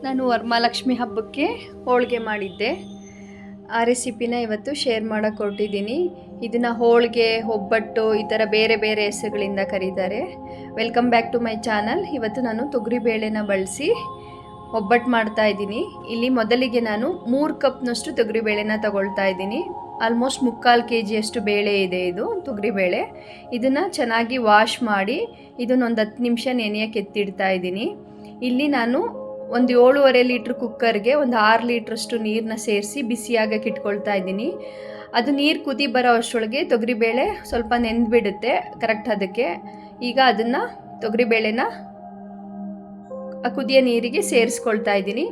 ನಾನು ವರಮಹಾಲಕ್ಷ್ಮಿ ಹಬ್ಬಕ್ಕೆ ಹೋಳಿಗೆ ಮಾಡಿದ್ದೆ. ಆ ರೆಸಿಪಿನ ಇವತ್ತು ಶೇರ್ ಮಾಡೋಕ್ಕೆ ಹೊರಟಿದ್ದೀನಿ. ಇದನ್ನು ಹೋಳಿಗೆ, ಒಬ್ಬಟ್ಟು ಈ ಥರ ಬೇರೆ ಬೇರೆ ಹೆಸರುಗಳಿಂದ ಕರೀತಾರೆ. Welcome back to my channel. ಇವತ್ತು ನಾನು ತೊಗರಿಬೇಳೆನ ಬಳಸಿ ಒಬ್ಬಟ್ಟು ಮಾಡ್ತಾ ಇದ್ದೀನಿ. ಇಲ್ಲಿ ಮೊದಲಿಗೆ ನಾನು 3 ಕಪ್ನಷ್ಟು ತೊಗರಿಬೇಳೆನ ತಗೊಳ್ತಾ ಇದ್ದೀನಿ. ಆಲ್ಮೋಸ್ಟ್ 3/4 kg ಬೇಳೆ ಇದೆ ಇದು ತೊಗರಿಬೇಳೆ. ಇದನ್ನು ಚೆನ್ನಾಗಿ ವಾಶ್ ಮಾಡಿ ಇದನ್ನೊಂದು 10 ನಿಮಿಷ ನೆನೆಯೋಕ್ಕೆ ಎತ್ತಿಡ್ತಾ ಇದ್ದೀನಿ. ಇಲ್ಲಿ ನಾನು ಒಂದು 7.5 ಲೀಟ್ರ್ ಕುಕ್ಕರ್ಗೆ ಒಂದು 6 ಲೀಟ್ರಷ್ಟು ನೀರನ್ನ ಸೇರಿಸಿ ಬಿಸಿಯಾಗಕ್ಕೆ ಇಟ್ಕೊಳ್ತಾ ಇದ್ದೀನಿ. ಅದು ನೀರು ಕುದಿ ಬರೋ ಅಷ್ಟರೊಳಗೆ ತೊಗರಿಬೇಳೆ ಸ್ವಲ್ಪ ನೆಂದ್ಬಿಡುತ್ತೆ ಕರೆಕ್ಟ್ ಅದಕ್ಕೆ. ಈಗ ಅದನ್ನು ತೊಗರಿಬೇಳೆನ ಕುದಿಯೋ ನೀರಿಗೆ ಸೇರಿಸ್ಕೊಳ್ತಾ ಇದ್ದೀನಿ.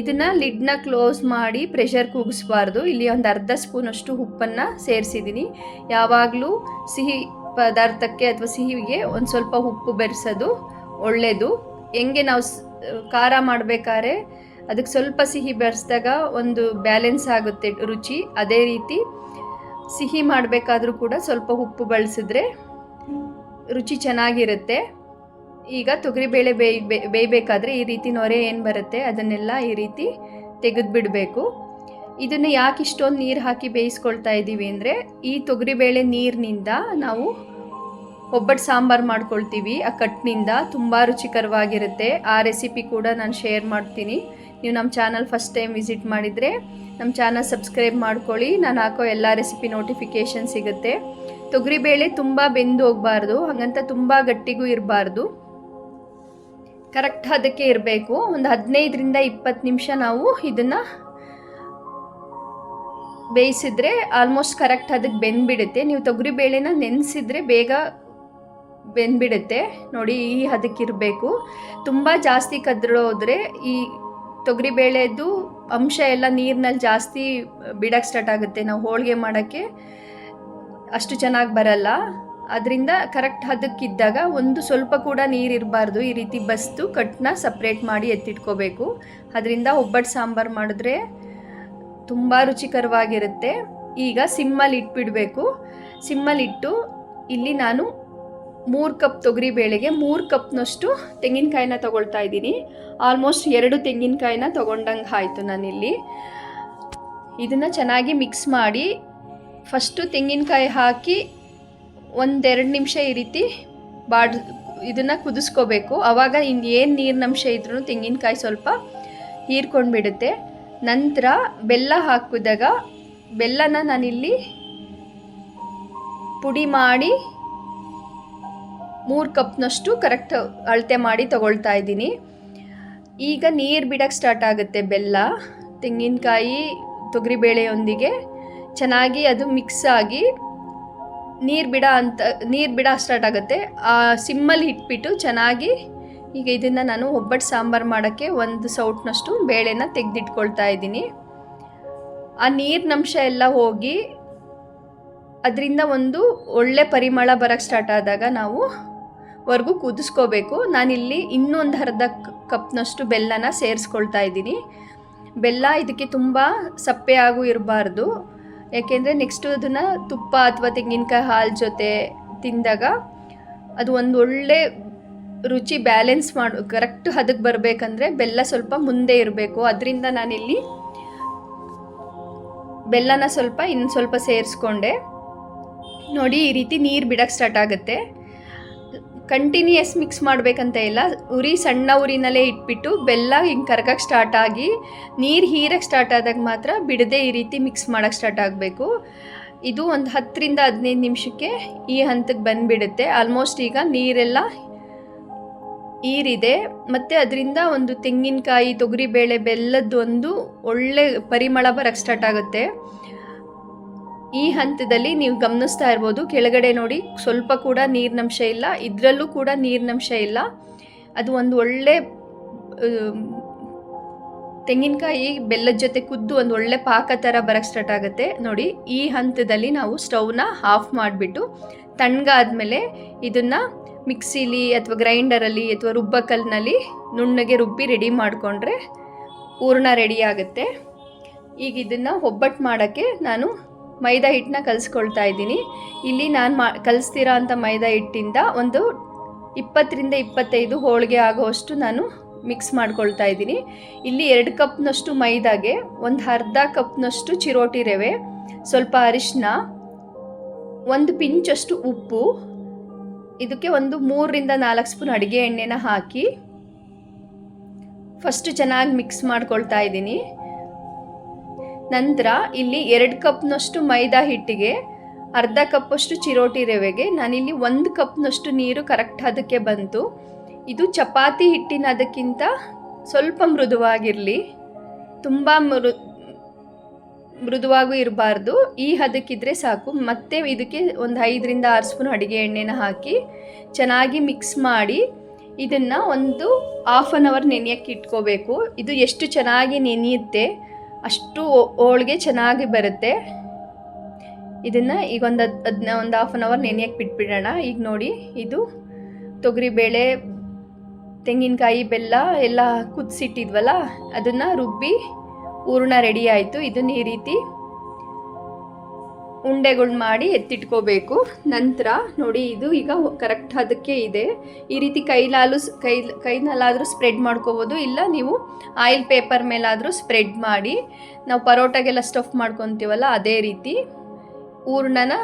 ಇದನ್ನು ಲಿಡ್ನ ಕ್ಲೋಸ್ ಮಾಡಿ ಪ್ರೆಷರ್ ಕೂಗಿಸ್ಬಾರ್ದು. ಇಲ್ಲಿ ಒಂದು ಅರ್ಧ ಸ್ಪೂನಷ್ಟು ಉಪ್ಪನ್ನು ಸೇರಿಸಿದ್ದೀನಿ. ಯಾವಾಗಲೂ ಸಿಹಿ ಪದಾರ್ಥಕ್ಕೆ ಅಥವಾ ಸಿಹಿಗೆ ಒಂದು ಸ್ವಲ್ಪ ಉಪ್ಪು ಬೆರೆಸೋದು ಒಳ್ಳೆಯದು. ಹೆಂಗೆ ನಾವು ಖಾರ ಮಾಡಬೇಕಾದ್ರೆ ಅದಕ್ಕೆ ಸ್ವಲ್ಪ ಸಿಹಿ ಬೆರೆಸಿದಾಗ ಒಂದು ಬ್ಯಾಲೆನ್ಸ್ ಆಗುತ್ತೆ ರುಚಿ, ಅದೇ ರೀತಿ ಸಿಹಿ ಮಾಡಬೇಕಾದ್ರೂ ಕೂಡ ಸ್ವಲ್ಪ ಉಪ್ಪು ಬಳಸಿದ್ರೆ ರುಚಿ ಚೆನ್ನಾಗಿರುತ್ತೆ. ಈಗ ತೊಗರಿಬೇಳೆ ಬೇಯಬೇಕಾದ್ರೆ ಈ ರೀತಿ ನೊರೆ ಏನು ಬರುತ್ತೆ ಅದನ್ನೆಲ್ಲ ಈ ರೀತಿ ತೆಗೆದುಬಿಡಬೇಕು. ಇದನ್ನು ಯಾಕೆ ಇಷ್ಟೊಂದು ನೀರು ಹಾಕಿ ಬೇಯಿಸ್ಕೊಳ್ತಾ ಇದ್ದೀವಿ ಅಂದರೆ, ಈ ತೊಗರಿಬೇಳೆ ನೀರಿನಿಂದ ನಾವು ಒಬ್ಬಟ್ಟು ಸಾಂಬಾರು ಮಾಡ್ಕೊಳ್ತೀವಿ. ಆ ಕಟ್ಟಿನಿಂದ ತುಂಬ ರುಚಿಕರವಾಗಿರುತ್ತೆ. ಆ ರೆಸಿಪಿ ಕೂಡ ನಾನು ಶೇರ್ ಮಾಡ್ತೀನಿ. ನೀವು ನಮ್ಮ ಚಾನಲ್ ಫಸ್ಟ್ ಟೈಮ್ ವಿಸಿಟ್ ಮಾಡಿದರೆ ನಮ್ಮ ಚಾನಲ್ ಸಬ್ಸ್ಕ್ರೈಬ್ ಮಾಡ್ಕೊಳ್ಳಿ. ನಾನು ಹಾಕೋ ಎಲ್ಲ ರೆಸಿಪಿ ನೋಟಿಫಿಕೇಷನ್ ಸಿಗುತ್ತೆ. ತೊಗರಿಬೇಳೆ ತುಂಬ ಬೆಂದು ಹೋಗಬಾರ್ದು, ಹಾಗಂತ ತುಂಬ ಗಟ್ಟಿಗೂ ಇರಬಾರ್ದು, ಕರೆಕ್ಟ್ ಅದಕ್ಕೆ ಇರಬೇಕು. ಒಂದು 15ರಿಂದ 20 ನಿಮಿಷ ನಾವು ಇದನ್ನು ಬೇಯಿಸಿದ್ರೆ ಆಲ್ಮೋಸ್ಟ್ ಕರೆಕ್ಟ್ ಅದಕ್ಕೆ ಬೆಂದ್ಬಿಡುತ್ತೆ. ನೀವು ತೊಗರಿಬೇಳೆನ ನೆನೆಸಿದ್ರೆ ಬೇಗ ಬೆಂದ್ಬಿಡುತ್ತೆ. ನೋಡಿ, ಈ ಹದಕ್ಕಿರಬೇಕು. ತುಂಬ ಜಾಸ್ತಿ ಕದ್ರೋದ್ರೆ ಈ ತೊಗರಿಬೇಳೆದು ಅಂಶ ಎಲ್ಲ ನೀರಿನಲ್ಲಿ ಜಾಸ್ತಿ ಬಿಡೋಕ್ಕೆ ಸ್ಟಾರ್ಟ್ ಆಗುತ್ತೆ. ನಾವು ಹೋಳಿಗೆ ಮಾಡೋಕ್ಕೆ ಅಷ್ಟು ಚೆನ್ನಾಗಿ ಬರಲ್ಲ. ಅದರಿಂದ ಕರೆಕ್ಟ್ ಹದಕ್ಕಿದ್ದಾಗ ಒಂದು ಸ್ವಲ್ಪ ಕೂಡ ನೀರು ಇರಬಾರ್ದು. ಈ ರೀತಿ ಬಸ್ತು ಕಟ್ಟನ್ನ ಸಪ್ರೇಟ್ ಮಾಡಿ ಎತ್ತಿಟ್ಕೋಬೇಕು. ಅದರಿಂದ ಒಬ್ಬಟ್ಟು ಸಾಂಬಾರು ಮಾಡಿದ್ರೆ ತುಂಬ ರುಚಿಕರವಾಗಿರುತ್ತೆ. ಈಗ ಸಿಮ್ಮಲ್ಲಿ ಇಟ್ಬಿಡಬೇಕು. ಸಿಮ್ಮಲ್ಲಿಟ್ಟು ಇಲ್ಲಿ ನಾನು 3 ಕಪ್ ತೊಗರಿಬೇಳೆಗೆ 3 ಕಪ್ನಷ್ಟು ತೆಂಗಿನಕಾಯಿನ ತೊಗೊಳ್ತಾ ಇದ್ದೀನಿ. ಆಲ್ಮೋಸ್ಟ್ 2 ತೆಂಗಿನಕಾಯಿನ ತೊಗೊಂಡಂಗೆ ಆಯಿತು ನಾನಿಲ್ಲಿ. ಇದನ್ನು ಚೆನ್ನಾಗಿ ಮಿಕ್ಸ್ ಮಾಡಿ ಫಸ್ಟು ತೆಂಗಿನಕಾಯಿ ಹಾಕಿ 1-2 ನಿಮಿಷ ಈ ರೀತಿ ಇದನ್ನು ಕುದಿಸ್ಕೋಬೇಕು. ಆವಾಗ ಇನ್ನೇನು ನೀರಿನಂಶ ಇದ್ರೂ ತೆಂಗಿನಕಾಯಿ ಸ್ವಲ್ಪ ಹೀರ್ಕೊಂಡು ಬಿಡುತ್ತೆ. ನಂತರ ಬೆಲ್ಲ ಹಾಕಿದಾಗ ಬೆಲ್ಲನ ನಾನಿಲ್ಲಿ ಪುಡಿ ಮಾಡಿ 3 ಕಪ್ನಷ್ಟು ಕರೆಕ್ಟ್ ಅಳತೆ ಮಾಡಿ ತಗೊಳ್ತಾ ಇದ್ದೀನಿ. ಈಗ ನೀರು ಬಿಡೋಕ್ಕೆ ಸ್ಟಾರ್ಟ್ ಆಗುತ್ತೆ. ಬೆಲ್ಲ ತೆಂಗಿನಕಾಯಿ ತೊಗರಿಬೇಳೆಯೊಂದಿಗೆ ಚೆನ್ನಾಗಿ ಅದು ಮಿಕ್ಸ್ ಆಗಿ ನೀರು ಬಿಡ ಸ್ಟಾರ್ಟ್ ಆಗುತ್ತೆ. ಆ ಸಿಮ್ಮಲ್ಲಿ ಇಟ್ಬಿಟ್ಟು ಚೆನ್ನಾಗಿ ಈಗ ಇದನ್ನು ನಾನು ಒಬ್ಬಟ್ಟು ಸಾಂಬಾರು ಮಾಡೋಕ್ಕೆ 1 ಸೌಟ್ನಷ್ಟು ಬೇಳೆನ ತೆಗೆದಿಟ್ಕೊಳ್ತಾ ಇದ್ದೀನಿ. ಆ ನೀರಿನಂಶ ಎಲ್ಲ ಹೋಗಿ ಅದರಿಂದ ಒಂದು ಒಳ್ಳೆ ಪರಿಮಳ ಬರೋಕ್ಕೆ ಸ್ಟಾರ್ಟ್ ಆದಾಗ ನಾವು ವರೆಗೂ ಕುದಿಸ್ಕೋಬೇಕು. ನಾನಿಲ್ಲಿ ಇನ್ನೊಂದು ಅರ್ಧ ಕಪ್ನಷ್ಟು ಬೆಲ್ಲನ ಸೇರಿಸ್ಕೊಳ್ತಾ ಇದ್ದೀನಿ. ಬೆಲ್ಲ ಇದಕ್ಕೆ ತುಂಬ ಸಪ್ಪೆ ಆಗೂ ಇರಬಾರ್ದು, ಯಾಕೆಂದರೆ ನೆಕ್ಸ್ಟು ಅದನ್ನು ತುಪ್ಪ ಅಥವಾ ತೆಂಗಿನಕಾಯಿ ಹಾಲು ಜೊತೆ ತಿಂದಾಗ ಅದು ಒಂದು ಒಳ್ಳೆ ರುಚಿ ಬ್ಯಾಲೆನ್ಸ್ ಕರೆಕ್ಟ್ ಹದಕ್ಕೆ ಬರಬೇಕಂದ್ರೆ ಬೆಲ್ಲ ಸ್ವಲ್ಪ ಮುಂದೆ ಇರಬೇಕು. ಅದರಿಂದ ನಾನಿಲ್ಲಿ ಬೆಲ್ಲನ ಇನ್ನು ಸ್ವಲ್ಪ ಸೇರಿಸ್ಕೊಂಡೆ. ನೋಡಿ, ಈ ರೀತಿ ನೀರು ಬಿಡೋಕ್ಕೆ ಸ್ಟಾರ್ಟ್ ಆಗುತ್ತೆ. ಕಂಟಿನ್ಯೂಯಸ್ ಮಿಕ್ಸ್ ಮಾಡಬೇಕಂತ ಇಲ್ಲ, ಸಣ್ಣ ಉರಿನಲ್ಲೇ ಇಟ್ಬಿಟ್ಟು ಬೆಲ್ಲ ಹಿಂಗೆ ಕರಗಕ್ಕೆ ಸ್ಟಾರ್ಟ್ ಆಗಿ ನೀರು ಹೀರಕ್ಕೆ ಸ್ಟಾರ್ಟ್ ಆದಾಗ ಮಾತ್ರ ಬಿಡದೆ ಈ ರೀತಿ ಮಿಕ್ಸ್ ಮಾಡೋಕ್ಕೆ ಸ್ಟಾರ್ಟ್ ಆಗಬೇಕು. ಇದು ಒಂದು 10ರಿಂದ 15 ನಿಮಿಷಕ್ಕೆ ಈ ಹಂತಕ್ಕೆ ಬಂದುಬಿಡುತ್ತೆ. ಆಲ್ಮೋಸ್ಟ್ ಈಗ ನೀರೆಲ್ಲ ಈರಿದೆ ಮತ್ತು ಅದರಿಂದ ಒಂದು ತೆಂಗಿನಕಾಯಿ ತೊಗರಿಬೇಳೆ ಬೆಲ್ಲದ್ದು ಒಂದು ಒಳ್ಳೆ ಪರಿಮಳ ಬರೋಕ್ಕೆ ಸ್ಟಾರ್ಟ್ ಆಗುತ್ತೆ. ಈ ಹಂತದಲ್ಲಿ ನೀವು ಗಮನಿಸ್ತಾ ಇರ್ಬೋದು, ಕೆಳಗಡೆ ನೋಡಿ ಸ್ವಲ್ಪ ಕೂಡ ನೀರಿನಂಶ ಇಲ್ಲ, ಇದರಲ್ಲೂ ಕೂಡ ನೀರಿನಂಶ ಇಲ್ಲ. ಅದು ಒಂದು ಒಳ್ಳೆ ತೆಂಗಿನಕಾಯಿ ಬೆಲ್ಲದ ಜೊತೆ ಕುದ್ದು ಒಂದು ಒಳ್ಳೆ ಪಾಕ ಥರ ಬರೋಕ್ಕೆ ಸ್ಟಾರ್ಟ್ ಆಗುತ್ತೆ. ನೋಡಿ, ಈ ಹಂತದಲ್ಲಿ ನಾವು ಸ್ಟವ್ನ ಆಫ್ ಮಾಡಿಬಿಟ್ಟು ತಣ್ಣಗಾದ್ಮೇಲೆ ಇದನ್ನು ಮಿಕ್ಸಿಲಿ ಅಥವಾ ಗ್ರೈಂಡರಲ್ಲಿ ಅಥವಾ ರುಬ್ಬಕಲ್ಲಿನಲ್ಲಿ ನುಣ್ಣಗೆ ರುಬ್ಬಿ ರೆಡಿ ಮಾಡಿಕೊಂಡ್ರೆ ಹೂರ್ಣ ರೆಡಿ ಆಗುತ್ತೆ. ಈಗ ಇದನ್ನು ಒಬ್ಬಟ್ಟು ಮಾಡೋಕ್ಕೆ ನಾನು ಮೈದಾ ಹಿಟ್ಟನ್ನ ಕಲಿಸ್ಕೊಳ್ತಾ ಇದ್ದೀನಿ. ಇಲ್ಲಿ ನಾನು ಕಲಿಸ್ತಿರೋ ಅಂಥ ಮೈದಾ ಹಿಟ್ಟಿಂದ ಒಂದು 20ರಿಂದ 25 ಹೋಳಿಗೆ ಆಗೋವಷ್ಟು ನಾನು ಮಿಕ್ಸ್ ಮಾಡ್ಕೊಳ್ತಾ ಇದ್ದೀನಿ. ಇಲ್ಲಿ 2 ಕಪ್ನಷ್ಟು ಮೈದಾಗೆ ಒಂದು ಅರ್ಧ ಕಪ್ನಷ್ಟು ಚಿರೋಟಿ ರವೆ, ಸ್ವಲ್ಪ ಅರಿಶಿನ, 1 ಪಿಂಚಷ್ಟು ಉಪ್ಪು, ಇದಕ್ಕೆ ಒಂದು 3ರಿಂದ 4 ಸ್ಪೂನ್ ಅಡುಗೆ ಎಣ್ಣೆನ ಹಾಕಿ ಫಸ್ಟ್ ಚೆನ್ನಾಗಿ ಮಿಕ್ಸ್ ಮಾಡ್ಕೊಳ್ತಾ ಇದ್ದೀನಿ. ನಂತರ ಇಲ್ಲಿ 2 ಕಪ್ನಷ್ಟು ಮೈದಾ ಹಿಟ್ಟಿಗೆ ಅರ್ಧ ಕಪ್ಪಷ್ಟು ಚಿರೋಟಿ ರವೆಗೆ ನಾನಿಲ್ಲಿ 1 ಕಪ್ನಷ್ಟು ನೀರು ಕರೆಕ್ಟ್ ಅದಕ್ಕೆ ಬಂತು. ಇದು ಚಪಾತಿ ಹಿಟ್ಟಿನ ಅದಕ್ಕಿಂತ ಸ್ವಲ್ಪ ಮೃದುವಾಗಿರಲಿ, ತುಂಬ ಮೃದುವಾಗೂ ಇರಬಾರ್ದು. ಈ ಹದಕ್ಕಿದ್ರೆ ಸಾಕು. ಮತ್ತೆ ಇದಕ್ಕೆ ಒಂದು 5ರಿಂದ 6 ಸ್ಪೂನ್ ಅಡುಗೆ ಎಣ್ಣೆನ ಹಾಕಿ ಚೆನ್ನಾಗಿ ಮಿಕ್ಸ್ ಮಾಡಿ ಇದನ್ನು ಒಂದು 1/2 ಅವರ್ ನೆನೆಯೋಕ್ಕೆ ಇಟ್ಕೋಬೇಕು. ಇದು ಎಷ್ಟು ಚೆನ್ನಾಗಿ ನೆನೆಯುತ್ತೆ ಅಷ್ಟು ಹೋಳಿಗೆ ಚೆನ್ನಾಗಿ ಬರುತ್ತೆ. ಇದನ್ನು ಈಗ ಒಂದು 1/2 ಅವರ್ ನೆನೆಯೋಕ್ಕೆ ಬಿಟ್ಬಿಡೋಣ. ಈಗ ನೋಡಿ, ಇದು ತೊಗರಿಬೇಳೆ, ತೆಂಗಿನಕಾಯಿ, ಬೆಲ್ಲ ಎಲ್ಲ ಕುದಿಸಿಟ್ಟಿದ್ವಲ್ಲ ಅದನ್ನು ರುಬ್ಬಿ ಹೂರಣ ರೆಡಿ ಆಯಿತು. ಇದನ್ನು ಈ ರೀತಿ ಉಂಡೆಗಳು ಮಾಡಿ ಎತ್ತಿಟ್ಕೋಬೇಕು. ನಂತರ ನೋಡಿ, ಇದು ಈಗ ಕರೆಕ್ಟ್ ಅದಕ್ಕೆ ಇದೆ. ಈ ರೀತಿ ಕೈನಲ್ಲಾದರೂ ಸ್ಪ್ರೆಡ್ ಮಾಡ್ಕೋಬೋದು, ಇಲ್ಲ ನೀವು ಆಯಿಲ್ ಪೇಪರ್ ಮೇಲಾದರೂ ಸ್ಪ್ರೆಡ್ ಮಾಡಿ, ನಾವು ಪರೋಟಾಗೆಲ್ಲ ಸ್ಟಫ್ ಮಾಡ್ಕೊತೀವಲ್ಲ ಅದೇ ರೀತಿ ಹೂರಣನ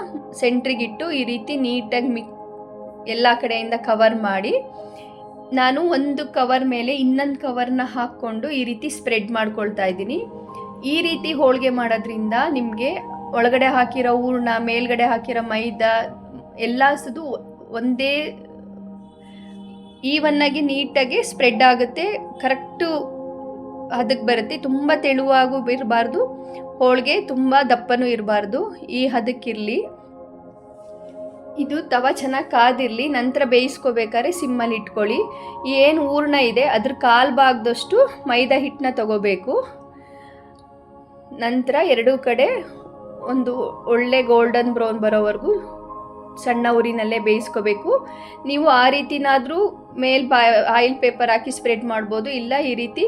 ಸೆಂಟ್ರಿಗಿಟ್ಟು ಈ ರೀತಿ ನೀಟಾಗಿ ಎಲ್ಲ ಕಡೆಯಿಂದ ಕವರ್ ಮಾಡಿ, ನಾನು ಒಂದು ಕವರ್ ಮೇಲೆ ಇನ್ನೊಂದು ಕವರ್ನ ಹಾಕ್ಕೊಂಡು ಈ ರೀತಿ ಸ್ಪ್ರೆಡ್ ಮಾಡ್ಕೊಳ್ತಾ ಇದ್ದೀನಿ. ಈ ರೀತಿ ಹೋಳಿಗೆ ಮಾಡೋದ್ರಿಂದ ನಿಮಗೆ ಒಳಗಡೆ ಹಾಕಿರೋ ಹೂರಣ, ಮೇಲ್ಗಡೆ ಹಾಕಿರೋ ಮೈದಾ ಎಲ್ಲ ಒಂದೇ ಈವನ್ನಾಗಿ ನೀಟಾಗಿ ಸ್ಪ್ರೆಡ್ ಆಗುತ್ತೆ, ಕರೆಕ್ಟು ಹದಕ್ಕೆ ಬರುತ್ತೆ. ತುಂಬ ತೆಳುವಾಗೂ ಇರಬಾರ್ದು, ಹೋಳಿಗೆ ತುಂಬ ದಪ್ಪನೂ ಇರಬಾರ್ದು, ಈ ಹದಕ್ಕಿರಲಿ. ಇದು ತವ ಚೆನ್ನಾಗಿ ಕಾದಿರಲಿ. ನಂತರ ಬೇಯಿಸ್ಕೋಬೇಕಾದ್ರೆ ಸಿಮ್ಮಲ್ಲಿ ಇಟ್ಕೊಳ್ಳಿ. ಏನು ಹೂರಣ ಇದೆ ಅದ್ರ 1/4 ಭಾಗದಷ್ಟು ಮೈದಾ ಹಿಟ್ಟನ್ನ ತಗೋಬೇಕು. ನಂತರ 2 ಕಡೆ ಒಂದು ಒಳ್ಳೆ ಗೋಲ್ಡನ್ ಬ್ರೌನ್ ಬರೋವರೆಗೂ ಸಣ್ಣ ಉರಿನಲ್ಲೇ ಬೇಯಿಸ್ಕೋಬೇಕು. ನೀವು ಆ ರೀತಿನಾದರೂ ಆಯಿಲ್ ಪೇಪರ್ ಹಾಕಿ ಸ್ಪ್ರೆಡ್ ಮಾಡ್ಬೋದು, ಇಲ್ಲ ಈ ರೀತಿ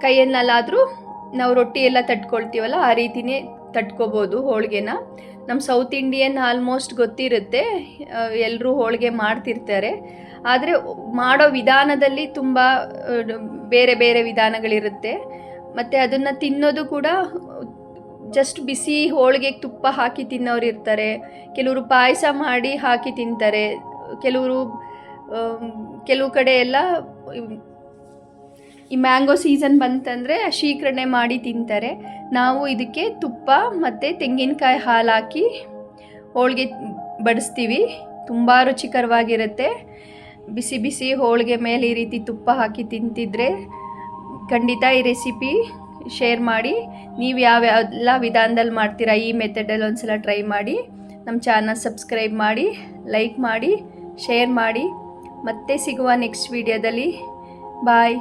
ಕೈಯನ್ನಲ್ಲಾದರೂ ನಾವು ರೊಟ್ಟಿ ಎಲ್ಲ ತಟ್ಕೊಳ್ತೀವಲ್ಲ ಆ ರೀತಿನೇ ತಟ್ಕೋಬೋದು ಹೋಳಿಗೆನ. ನಮ್ಮ ಸೌತ್ ಇಂಡಿಯನ್ ಆಲ್ಮೋಸ್ಟ್ ಗೊತ್ತಿರುತ್ತೆ, ಎಲ್ಲರೂ ಹೋಳಿಗೆ ಮಾಡ್ತಿರ್ತಾರೆ. ಆದರೆ ಮಾಡೋ ವಿಧಾನದಲ್ಲಿ ತುಂಬ ಬೇರೆ ಬೇರೆ ವಿಧಾನಗಳಿರುತ್ತೆ. ಮತ್ತು ಅದನ್ನು ತಿನ್ನೋದು ಕೂಡ ಜಸ್ಟ್ ಬಿಸಿ ಹೋಳಿಗೆಗೆ ತುಪ್ಪ ಹಾಕಿ ತಿನ್ನೋರು ಇರ್ತಾರೆ, ಕೆಲವರು ಪಾಯಸ ಮಾಡಿ ಹಾಕಿ ತಿಂತಾರೆ, ಕೆಲವು ಕಡೆ ಎಲ್ಲ ಈ ಮ್ಯಾಂಗೋ ಸೀಸನ್ ಬಂತಂದರೆ ಶೀಕರಣೆ ಮಾಡಿ ತಿಂತಾರೆ. ನಾವು ಇದಕ್ಕೆ ತುಪ್ಪ ಮತ್ತು ತೆಂಗಿನಕಾಯಿ ಹಾಲು ಹಾಕಿ ಹೋಳಿಗೆ ಬಡಿಸ್ತೀವಿ, ತುಂಬ ರುಚಿಕರವಾಗಿರುತ್ತೆ. ಬಿಸಿ ಬಿಸಿ ಹೋಳಿಗೆ ಮೇಲೆ ಈ ರೀತಿ ತುಪ್ಪ ಹಾಕಿ ತಿಂತಿದ್ರೆ ಖಂಡಿತ ಈ ರೆಸಿಪಿ ಶೇರ್ ಮಾಡಿ. ನೀವು ಯಾವೆಲ್ಲ ವಿಧಾನದಲ್ಲಿ ಮಾಡ್ತೀರಾ ಈ ಮೆಥಡಲ್ಲಿ ಒಂದ್ಸಲ ಟ್ರೈ ಮಾಡಿ. ನಮ್ಮ ಚಾನಲ್ ಸಬ್ಸ್ಕ್ರೈಬ್ ಮಾಡಿ, ಲೈಕ್ ಮಾಡಿ, ಶೇರ್ ಮಾಡಿ. ಮತ್ತೆ ಸಿಗುವ ನೆಕ್ಸ್ಟ್ ವಿಡಿಯೋದಲ್ಲಿ. ಬಾಯ್.